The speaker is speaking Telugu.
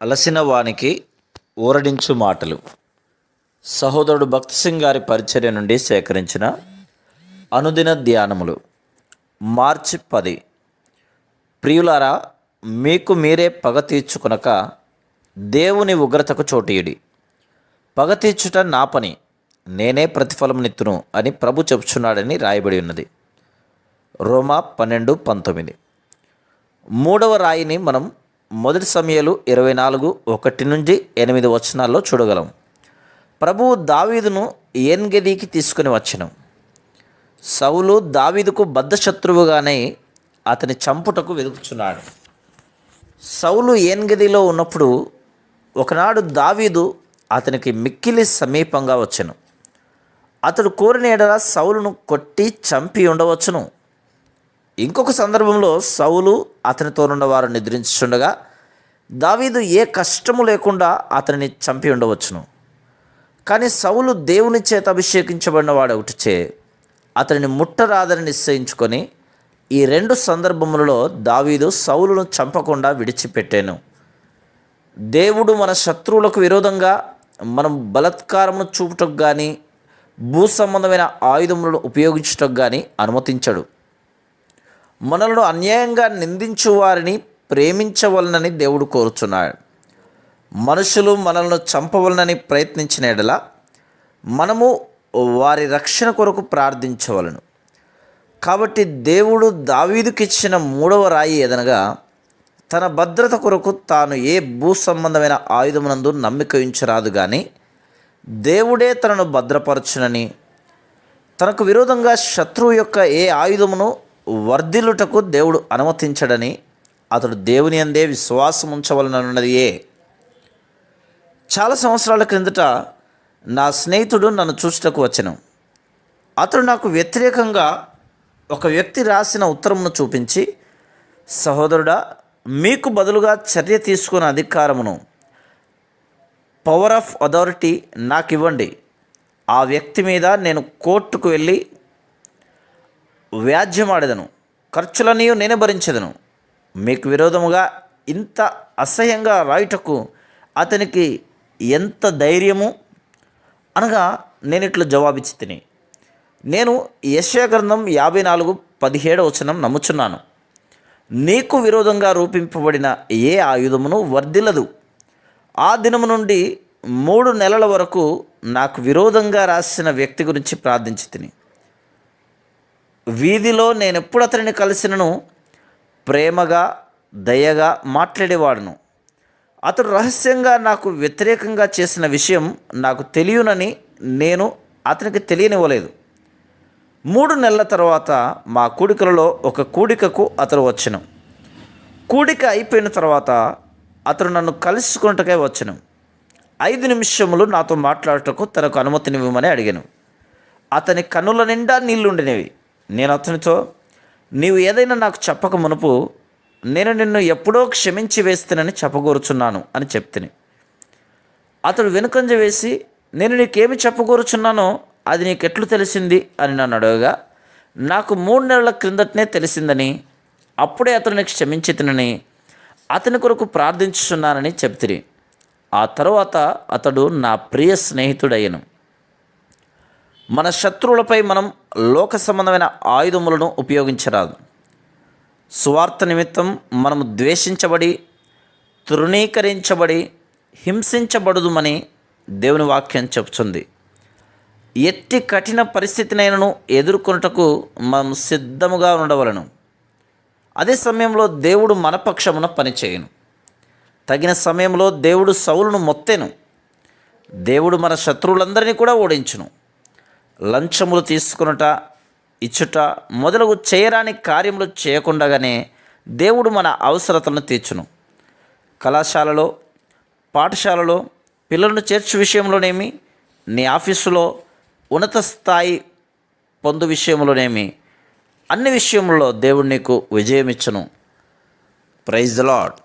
అలసిన వానికి ఊరడించు మాటలు. సహోదరుడు భక్త్ సింగ్ గారి పరిచర్య నుండి సేకరించిన అనుదిన ధ్యానములు. మార్చి 10. ప్రియులారా, మీకు మీరే పగ తీర్చుకొనక దేవుని ఉగ్రతకు చోటీయుడి. పగ తీర్చుట నా పని, నేనే ప్రతిఫలమునిత్తును అని ప్రభు చెప్పుచున్నాడని రాయబడి ఉన్నది. రోమా 12:19. మూడవ రాయిని మనం మొదటి సమూయేలు 24:1-8 వచనాల్లో చూడగలం. ప్రభువు దావీదును ఏన్గెదీకి తీసుకుని వచ్చెను. సౌలు దావీదుకు బద్ధశత్రువుగానే అతని చంపుటకు వెతుకుచున్నాడు. సౌలు ఏన్గెదీలో ఉన్నప్పుడు ఒకనాడు దావీదు అతనికి మిక్కిలి సమీపంగా వచ్చెను. అతడు కోరిన ఎడల సౌలును కొట్టి చంపి ఉండవచ్చును. ఇంకొక సందర్భంలో సౌలు అతనితోనున్న వారు నిద్రించుండగా దావీదు ఏ కష్టము లేకుండా అతనిని చంపి ఉండవచ్చును. కానీ సౌలు దేవుని చేత అభిషేకించబడిన వాడొకటిచే అతనిని ముట్టరాదని నిశ్చయించుకొని ఈ రెండు సందర్భములలో దావీదు సౌలును చంపకుండా విడిచిపెట్టాను. దేవుడు మన శత్రువులకు విరోధంగా మనం బలత్కారమును చూపుటకు కానీ భూ సంబంధమైన ఆయుధములను ఉపయోగించుటకు కానీ అనుమతించడు. మనలను అన్యాయంగా నిందించు వారిని ప్రేమించవలనని దేవుడు కోరుచున్నాడు. మనుషులు మనల్ని చంపవలనని ప్రయత్నించిన ఎడల మనము వారి రక్షణ కొరకు ప్రార్థించవలను. కాబట్టి దేవుడు దావీదుకిచ్చిన మూడవ రాయి ఏదనగా తన భద్రత కొరకు తాను ఏ భూ సంబంధమైన ఆయుధమునందు నమ్మిక ఉంచరాదు కానీ దేవుడే తనను భద్రపరచునని, తనకు విరోధంగా శత్రువు యొక్క ఏ ఆయుధమును వర్ధిల్లుటకు దేవుడు అనుమతించడని అతడు దేవుని అందే విశ్వాసం ఉంచవలనన్నదియే. చాలా సంవత్సరాల క్రిందట నా స్నేహితుడు నన్ను చూచుటకు వచ్చెను. అతడు నాకు వ్యతిరేకంగా ఒక వ్యక్తి రాసిన ఉత్తరమును చూపించి, సహోదరుడా, మీకు బదులుగా చర్య తీసుకునే అధికారమును, పవర్ ఆఫ్ అథారిటీ నాకు ఇవ్వండి. ఆ వ్యక్తి మీద నేను కోర్టుకు వెళ్ళి వ్యాజ్యమాడెదను, ఖర్చులన్నీ నేనే భరించెదను. మీకు విరోధముగా ఇంత అసహ్యంగా రాయుటకు అతనికి ఎంత ధైర్యము అనగా నేను ఇట్లా జవాబిచ్చి తిని, నేను యెషయా గ్రంథం 54:17 వచనం నమ్ముచున్నాను. నీకు విరోధంగా రూపింపబడిన ఏ ఆయుధమును వర్ధిల్లదు. ఆ దినము నుండి 3 నెలల వరకు నాకు విరోధంగా రాసిన వ్యక్తి గురించి ప్రార్థించి తిని, వీధిలో నేనెప్పుడు అతనిని కలిసినను ప్రేమగా దయగా మాట్లాడేవాడును. అతడు రహస్యంగా నాకు వ్యతిరేకంగా చేసిన విషయం నాకు తెలియనని నేను అతనికి తెలియనివ్వలేదు. 3 నెలల తర్వాత మా కూడికలలో ఒక కూడికకు అతడు వచ్చెను. కూడిక అయిపోయిన తర్వాత అతడు నన్ను కలుసుకున్నట్టుగా వచ్చెను. 5 నిమిషములు నాతో మాట్లాడుటకు తనకు అనుమతినివ్వమని అడిగాను. అతని కన్నుల నిండా నీళ్లుండినవి. నేను అతనితో, నీవు ఏదైనా నాకు చెప్పక మునుపు నేను నిన్ను ఎప్పుడో క్షమించి వేస్తానని చెప్పగోరుచున్నాను అని చెప్తిని. అతడు వెనుకంజ వేసి, నేను నీకేమి చెప్పగోరుచున్నానో అది నీకెట్లు తెలిసింది అని నన్ను అడగగా, నాకు 3 నెలల క్రిందటనే తెలిసిందని, అప్పుడే అతడిని క్షమించి తినని, అతని కొరకు ప్రార్థించుచున్నానని చెప్తిని. ఆ తరువాత అతడు నా ప్రియ స్నేహితుడయ్యను. మన శత్రువులపై మనం లోక సంబంధమైన ఆయుధములను ఉపయోగించరాదు. సువార్త నిమిత్తం మనము ద్వేషించబడి, తృణీకరించబడి, హింసించబడుదుమని దేవుని వాక్యం చెప్తుంది. ఎట్టి కఠిన పరిస్థితినైనను ఎదుర్కొనుటకు మనం సిద్ధముగా ఉండవలను. అదే సమయంలో దేవుడు మన పక్షమున పనిచేయను. తగిన సమయంలో దేవుడు సౌలును మొత్తెను. దేవుడు మన శత్రువులందరినీ కూడా ఓడించును. లంచములు తీసుకునుట, ఇచ్చుట మొదలగు చేయరాని కార్యములు చేయకుండానే దేవుడు మన అవసరతలను తీర్చును. కళాశాలలో, పాఠశాలలో పిల్లలను చేర్చు విషయంలోనేమి, నీ ఆఫీసులో ఉన్నత స్థాయి పొందు విషయంలోనేమి, అన్ని విషయంలో దేవుడు నీకు విజయం ఇచ్చును. Praise the lord.